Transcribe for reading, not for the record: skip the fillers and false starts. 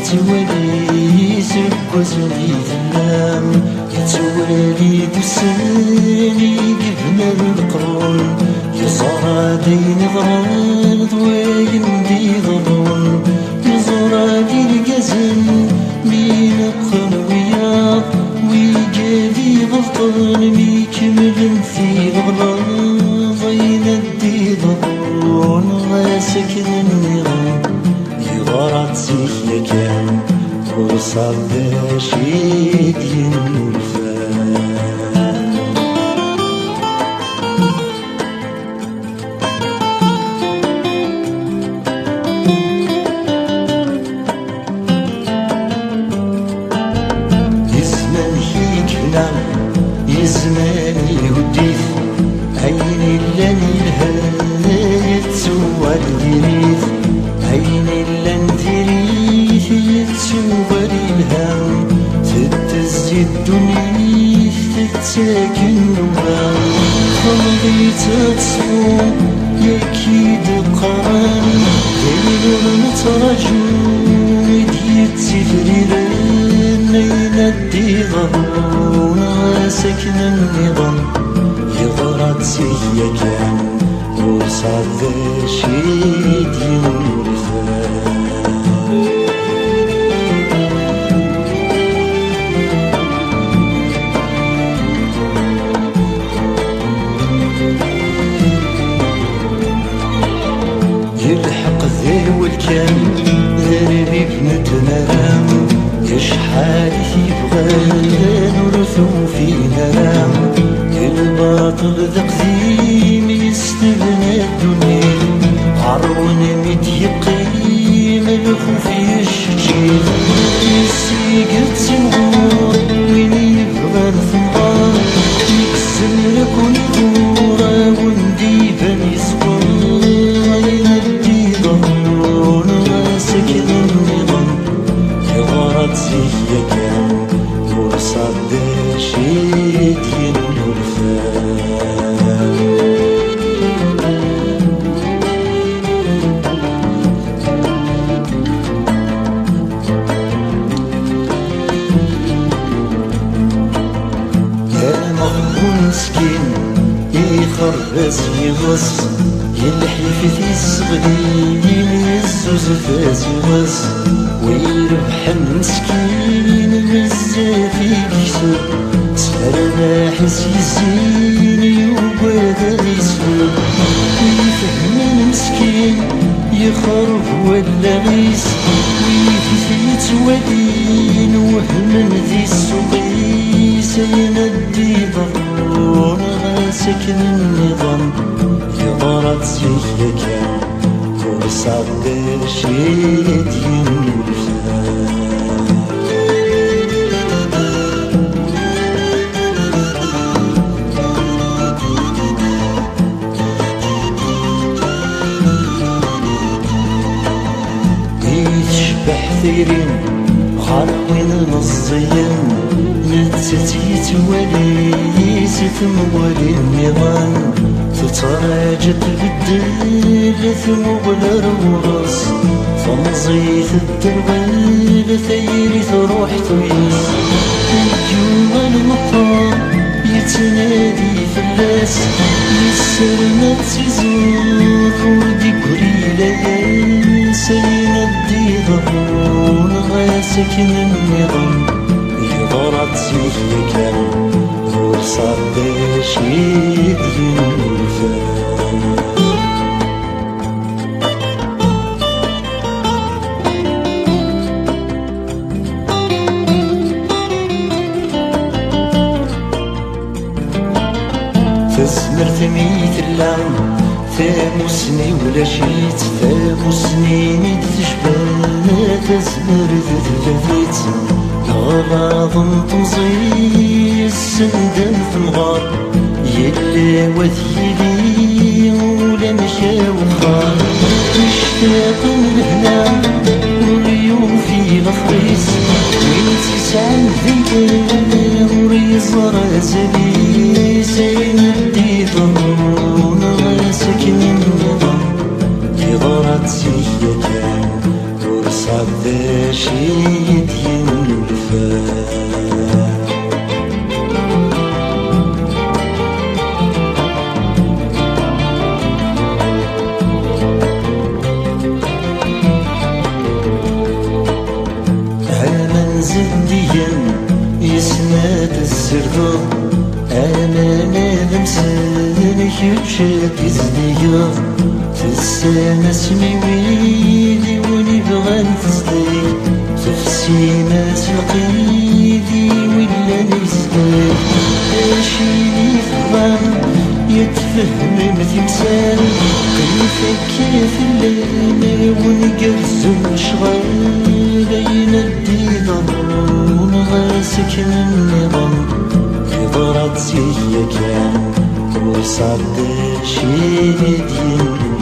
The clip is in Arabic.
يتولي سبوزني ثنام يتولي دساني قبنا القرون يصرى دين غراض وين دي ضرون يزرى دي القزن مين القرويات ويجابي غلطان ميكمل في غلاظ يندي ضرون غاسك النظام يغرد سيخ كان وصل شيد ينفان يزمن هيكنا يزمن يهديث عيني لاني الهاية تسوى الدريث عيني لندريث يتسوى الهام تتزي الدنيا تتساكن نوام خلي تتصوم يكيد قران ليل مترجو يدي فريران يندي ضرون سكن النظام يغرد سيا كان وصاد شيد ينفان يلحق ذي والكام ذربي بنتنام يشحال يبغى نرثو في نرام الباطل ذقذيم يستغنى الدنيا عرون متيقي ملخوف يشجير يسيق تسنغور وين يبغى الثمار يكسر لك ونغورة وندي بني صغور يندي ضرون سكن النظام يغرد زي كان وصد شيد ينفان يا مغبون مسكين يخرس يغص يلحي في الصغري يمزوز فاس يغص ويربح المسكين بزاف يكسب سهر حس يزين يوباد يسلب ويفهم المسكين يخرب ولا غيس ويفيت ودين وهم ذي السقيس يندي ضرون سكن النظام يغرد سيخ كان وصد شيد ينفان يتشبح ثيرين خاروين نصين نتسيت ولي ستموالي النظام تتراجت بالدل ثمغل روضس فمزيت الدربل ثيري تروح طويل الجوع المطار يتنادي في اللاس يسرنا تزور ودي قريلة سيندي ظهور غاسك النظام يضرط سيخي كان غور صدش يدين الفان تزمر ثميت اللعن ثاموسني ولا شيت ثاموسني ميت تشبه تزمر ذلفيت غراض تمزي السندان في الغار يلي وثيلي ولا مشى وخار مشتاق لهنا واليوم في الفريس وين تسعى فيا وريز راسلي سيندي ضمون غاسك من نظام في ضرات سيا كان ورصاد ذا شيد ينلفان يسند السردو أنا نادم سنك يبشك زديا تسانا سمي ويدي ونبغى نتزدي تفسينا تقيدي ولا نزدي أشيني في الظن يتفهم مثمثال كيف الليل ونقرز مشغال يندي ضمون غاسك من النظام في ضرات سيا كان وصاد شي دين